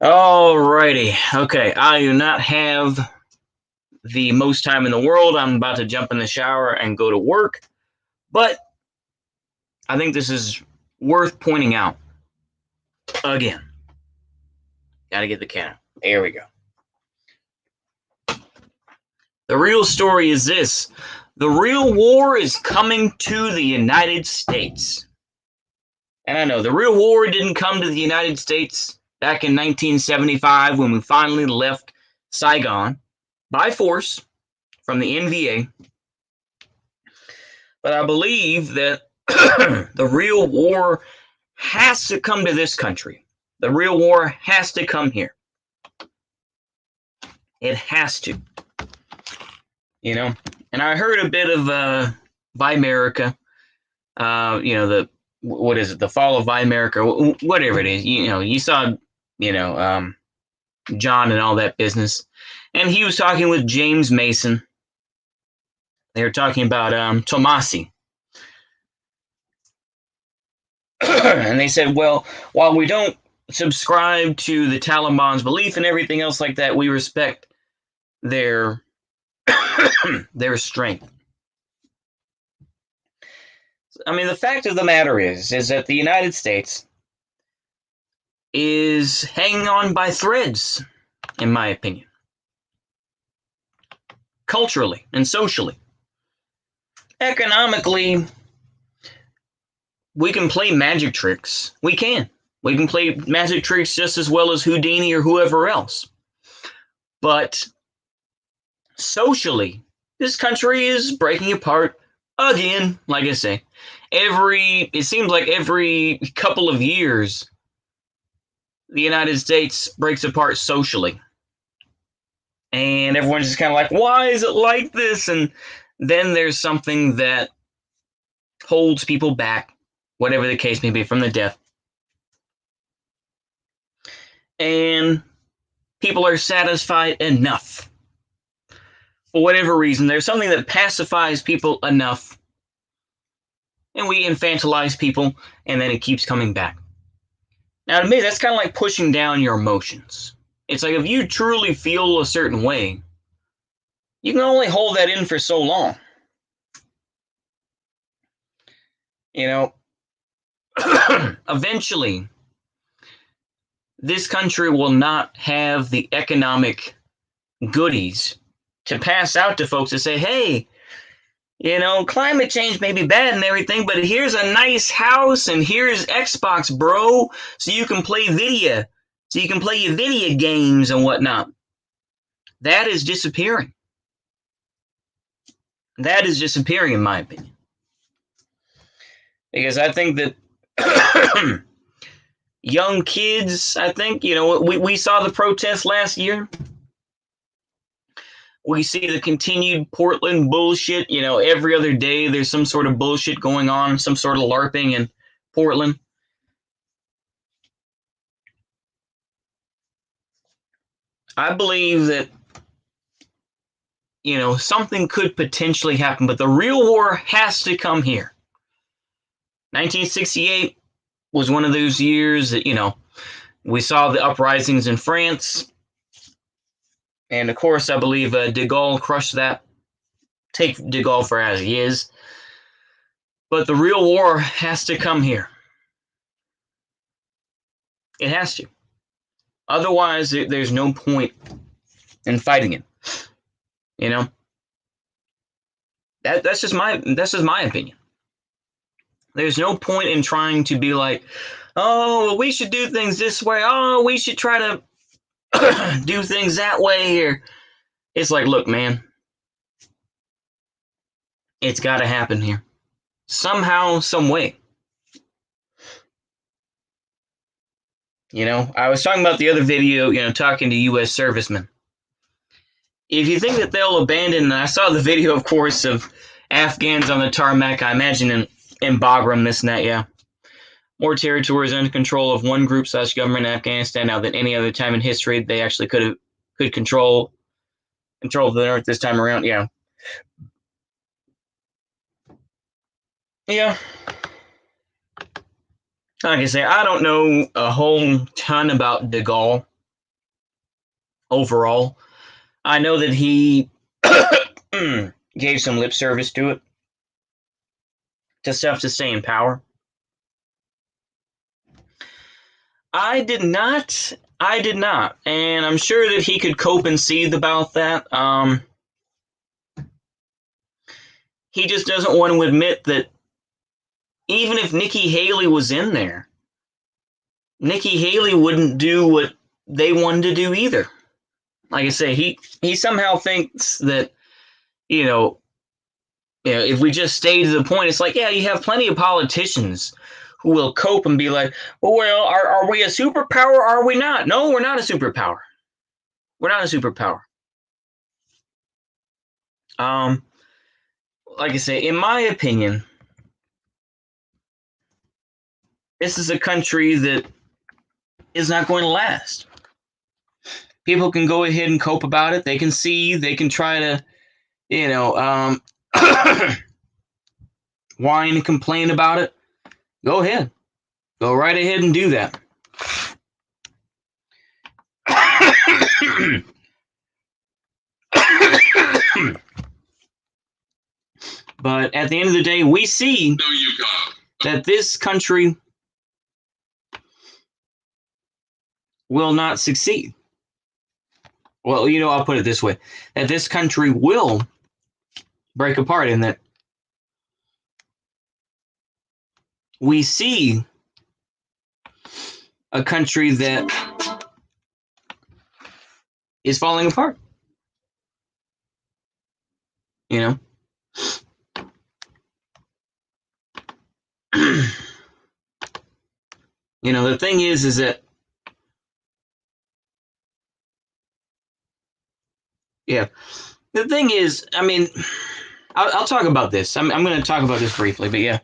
Alrighty. Okay, I do not have the most time in the world. I'm about to jump in the shower and go to work, but I think this is worth pointing out again. Gotta get the cat out. There we go. The real story is this: the real war is coming to the United States. And I know the real war didn't come to the United States back in 1975 when we finally left Saigon by force from the NVA. But I believe that the real war has to come to this country. The real war has to come here. It has to. And I heard a bit of Vimerica, the what is it, the fall of Vimerica, whatever it is. You saw, John and all that business, and he was talking with James Mason. They were talking about Tomasi, and they said, well, while we don't subscribe to the Taliban's belief and everything else like that, we respect their their strength. I mean, the fact of the matter is that the United States is hanging on by threads, in my opinion, culturally and socially. Economically, we can play magic tricks. We can play magic tricks just as well as Houdini or whoever else. But socially, this country is breaking apart again. Like I say, it seems like every couple of years, the United States breaks apart socially. And everyone's just kind of like, why is it like this? And then there's something that holds people back, whatever the case may be, from the death. And people are satisfied enough. For whatever reason, there's something that pacifies people enough. And we infantilize people, and then it keeps coming back. Now, to me, that's kind of like pushing down your emotions. It's like if you truly feel a certain way, you can only hold that in for so long. Eventually, this country will not have the economic goodies to pass out to folks to say, hey, climate change may be bad and everything, but here's a nice house and here's Xbox, bro, so you can play your video games and whatnot. That is disappearing. That is disappearing, in my opinion. Because I think that young kids, I think, we saw the protests last year. We see the continued Portland bullshit. Every other day there's some sort of bullshit going on, some sort of LARPing in Portland. I believe that, something could potentially happen, but the real war has to come here. 1968 was one of those years that, we saw the uprisings in France. And of course, I believe de Gaulle crushed that. Take de Gaulle for as he is. But the real war has to come here. It has to. Otherwise, there's no point in fighting it. That's just my opinion. There's no point in trying to be like, oh, well, we should do things this way. Oh, we should try to do things that way. Or it's like, look, man, it's got to happen here somehow, some way. I was talking about the other video, talking to U.S. servicemen. If you think that they'll abandon, and I saw the video, of course, of Afghans on the tarmac, I imagine in Bagram, this and that, yeah. More territories under control of one group / government in Afghanistan now than any other time in history. They actually could control the north this time around, yeah. Yeah. Like I say, I don't know a whole ton about de Gaulle. overall. I know that he gave some lip service to it, to stuff to stay in power. I did not. I did not. And I'm sure that he could cope and seethe about that. He just doesn't want to admit that even if Nikki Haley was in there, Nikki Haley wouldn't do what they wanted to do either. Like I say, he somehow thinks that, if we just stay to the point, it's like, yeah, you have plenty of politicians who will cope and be like, well, are we a superpower or are we not? No, we're not a superpower. We're not a superpower. Like I say, in my opinion, this is a country that is not going to last. People can go ahead and cope about it. They can see, they can try to, whine and complain about it. Go ahead. Go right ahead and do that. But at the end of the day, we see that this country will not succeed. Well, I'll put it this way, that this country will break apart, in that we see a country that is falling apart. The thing is that, yeah, the thing is, I mean, I'll talk about this. I'm going to talk about this briefly, but yeah.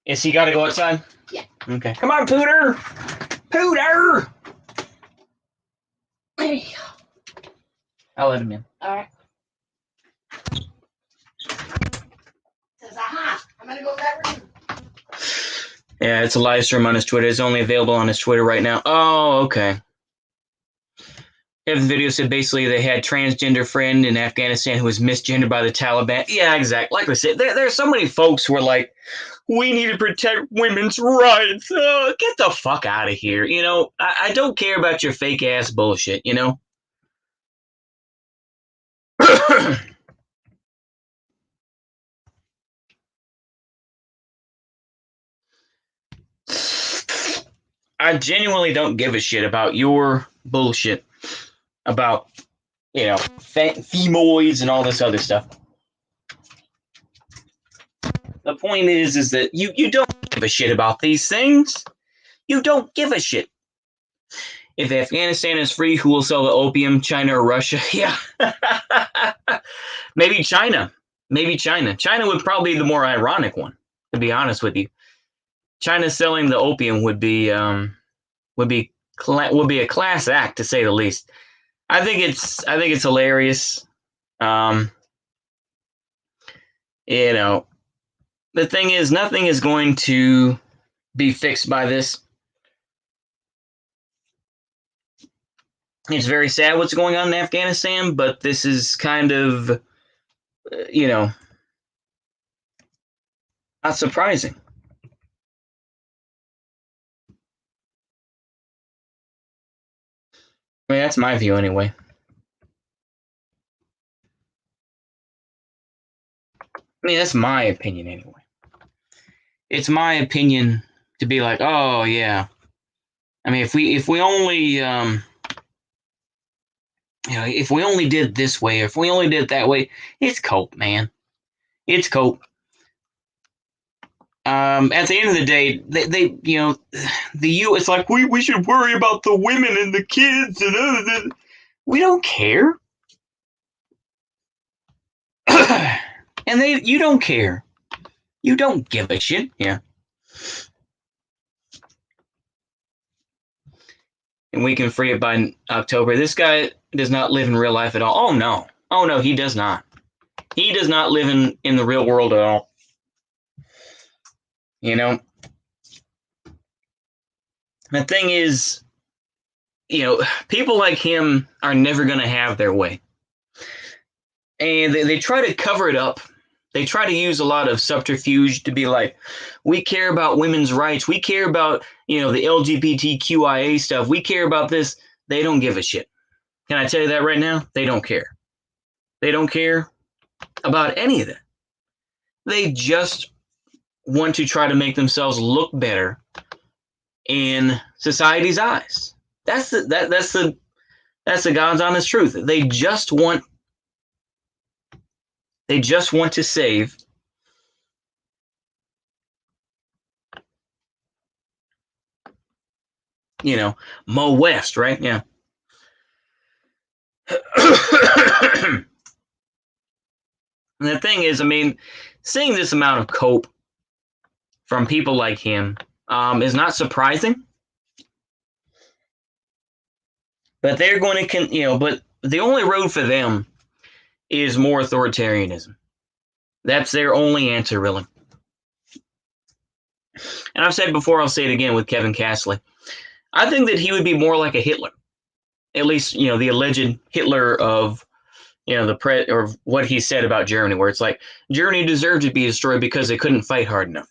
Is he got to go outside? Yeah. Okay. Come on, Pooter! Pooter! There you go. I'll let him in. All right. Says, aha, I'm going to go to that room. Yeah, it's a live stream on his Twitter. It's only available on his Twitter right now. Oh, okay. The video said basically they had transgender friend in Afghanistan who was misgendered by the Taliban. Yeah, exactly. Like I said, there's so many folks who are like, we need to protect women's rights. Get the fuck out of here. I don't care about your fake ass bullshit, I genuinely don't give a shit about your bullshit about, femoids and all this other stuff. The point is that you don't give a shit about these things. You don't give a shit. If Afghanistan is free, who will sell the opium, China or Russia? Yeah. Maybe China. China would probably be the more ironic one, to be honest with you. China selling the opium would be a class act, to say the least. I think it's hilarious. The thing is, nothing is going to be fixed by this. It's very sad what's going on in Afghanistan, but this is kind of, not surprising. I mean, that's my view anyway. I mean, that's my opinion anyway. It's my opinion to be like, oh yeah. I mean, if we only if we only did this way, or if we only did it that way, it's cope, man. It's cope. At the end of the day, they it's like we should worry about the women and the kids and other. We don't care. And you don't care. You don't give a shit. Yeah. And we can free it by October. This guy does not live in real life at all. Oh no, he does not. He does not live in the real world at all. The thing is, people like him are never going to have their way. And they try to cover it up. They try to use a lot of subterfuge to be like, we care about women's rights. We care about, the LGBTQIA stuff. We care about this. They don't give a shit. Can I tell you that right now? They don't care. They don't care about any of that. They just want to try to make themselves look better in society's eyes. That's the God's honest truth. They just want to save Mo West, right? Yeah. And the thing is, seeing this amount of cope from people like him is not surprising. But they're going to, but the only road for them is more authoritarianism. That's their only answer, really. And I've said before, I'll say it again with Kevin Castley. I think that he would be more like a Hitler. At least, the alleged Hitler of or what he said about Germany, where it's like Germany deserved to be destroyed because they couldn't fight hard enough.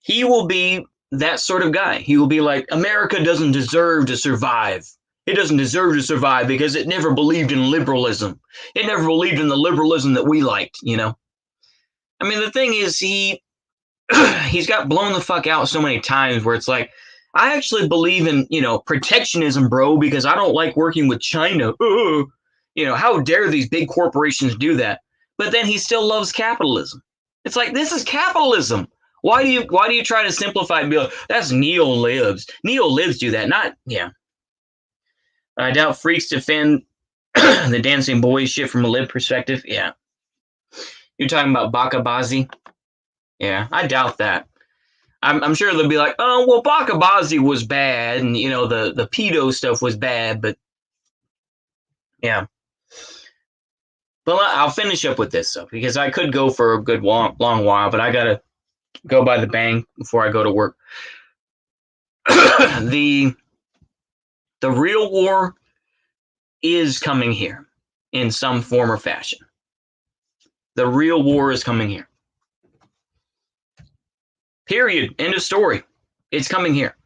He will be that sort of guy. He will be like, America doesn't deserve to survive. It doesn't deserve to survive because it never believed in liberalism. It never believed in the liberalism that we liked, the thing is, he's got blown the fuck out so many times where it's like, I actually believe in, protectionism, bro, because I don't like working with China. How dare these big corporations do that? But then he still loves capitalism. It's like, this is capitalism. Why do you try to simplify and be like, that's neo-libs? Neo-libs do that, not, yeah. I doubt freaks defend the dancing boys shit from a lib perspective. Yeah. You're talking about Bakabazi? Yeah, I doubt that. I'm sure they'll be like, oh, well, Bakabazi was bad, and, the pedo stuff was bad, but yeah. Well, I'll finish up with this stuff because I could go for a good long while, but I gotta go by the bank before I go to work. The real war is coming here in some form or fashion. The real war is coming here. Period. End of story. It's coming here.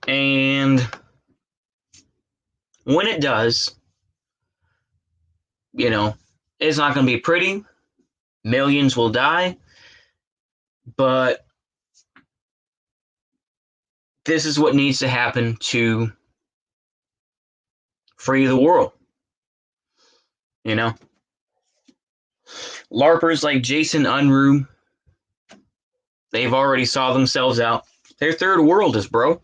And when it does, it's not going to be pretty. Millions will die. But this is what needs to happen to free the world. LARPers like Jason Unruh, they've already saw themselves out. They're third worldist, bro.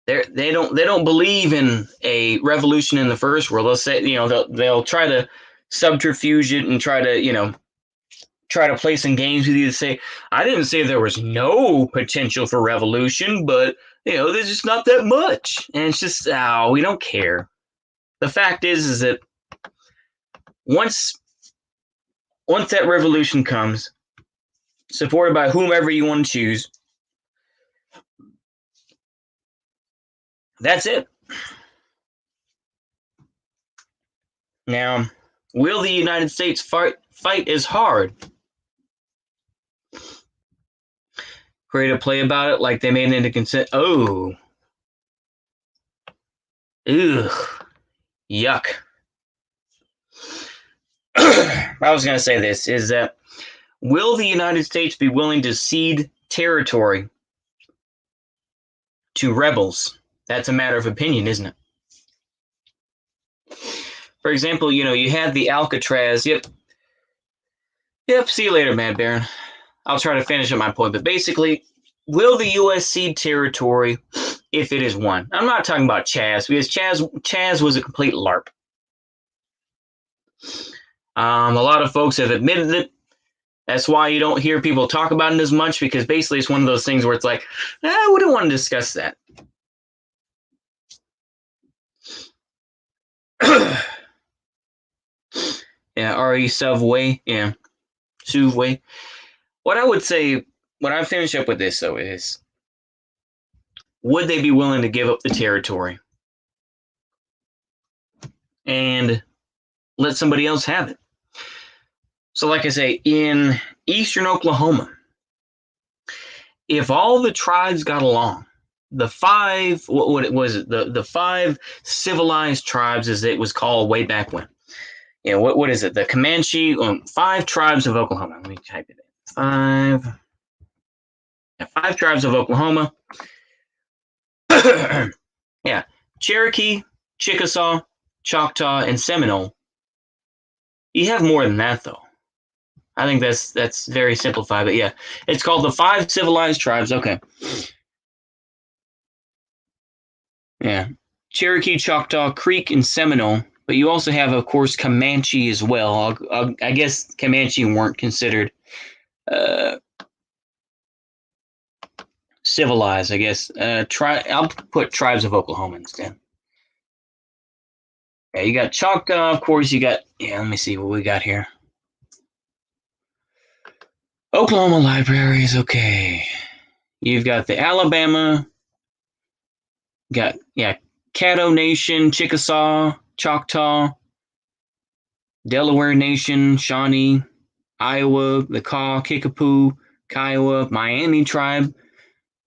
They don't believe in a revolution in the first world. They'll say, they'll try to subterfuge it and try to play some games with you to say, I didn't say there was no potential for revolution, but there's just not that much. And it's just, we don't care. The fact is that once that revolution comes, supported by whomever you want to choose, that's it. Now, will the United States fight as hard? Create a play about it like they made it into consent. Oh. Ugh. Yuck. I was going to say this, is that will the United States be willing to cede territory to rebels? That's a matter of opinion, isn't it? For example, you had the Alcatraz. Yep, see you later, Mad Baron. I'll try to finish up my point, but basically, will the U.S. cede territory if it is won? I'm not talking about Chaz, because Chaz was a complete LARP. A lot of folks have admitted it. That's why you don't hear people talk about it as much, because basically it's one of those things where it's like, I wouldn't want to discuss that. Yeah, R.E. Subway. Yeah, Subway. What I would say, when I finish up with this, though, is would they be willing to give up the territory and let somebody else have it? So, like I say, in eastern Oklahoma, if all the tribes got along, the five, what was it? The five civilized tribes, as it was called way back when. You know, what is it? The Comanche, 5 tribes of Oklahoma. Let me type it in. 5 tribes of Oklahoma. Yeah, Cherokee, Chickasaw, Choctaw, and Seminole. You have more than that, though. I think that's very simplified, but yeah, it's called the 5 civilized tribes. Okay. Yeah, Cherokee, Choctaw, Creek, and Seminole. But you also have, of course, Comanche as well. I guess Comanche weren't considered civilized, I guess. I'll put tribes of Oklahoma instead. Yeah, you got Choctaw, of course. You got, let me see what we got here. Oklahoma libraries, okay. You've got the Alabama, Caddo Nation, Chickasaw, Choctaw, Delaware Nation, Shawnee, Iowa, the Kaw, Kickapoo, Kiowa, Miami Tribe,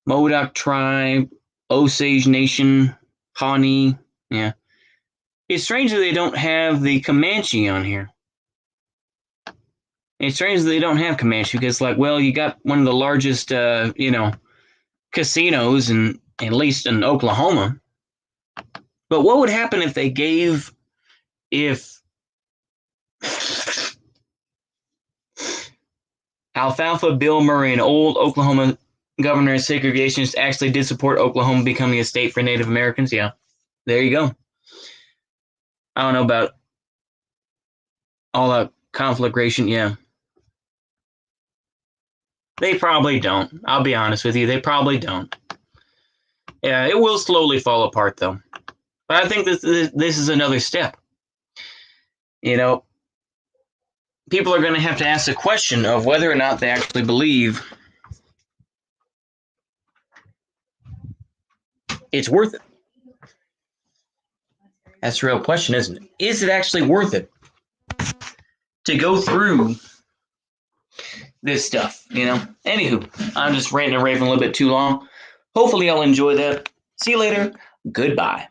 Modoc Tribe, Osage Nation, Pawnee. Yeah. It's strange that they don't have the Comanche on here. It's strange that they don't have Comanche because, you got one of the largest, casinos at least in Oklahoma. But what would happen if Alfalfa Bill Murray, an old Oklahoma governor and segregationist, actually did support Oklahoma becoming a state for Native Americans? Yeah, there you go. I don't know about all that conflagration. Yeah. They probably don't. I'll be honest with you. They probably don't. Yeah, it will slowly fall apart, though. But I think this is another step. People are going to have to ask the question of whether or not they actually believe it's worth it. That's the real question, isn't it? Is it actually worth it to go through this stuff? Anywho, I'm just ranting and raving a little bit too long. Hopefully, y'all enjoy that. See you later. Goodbye.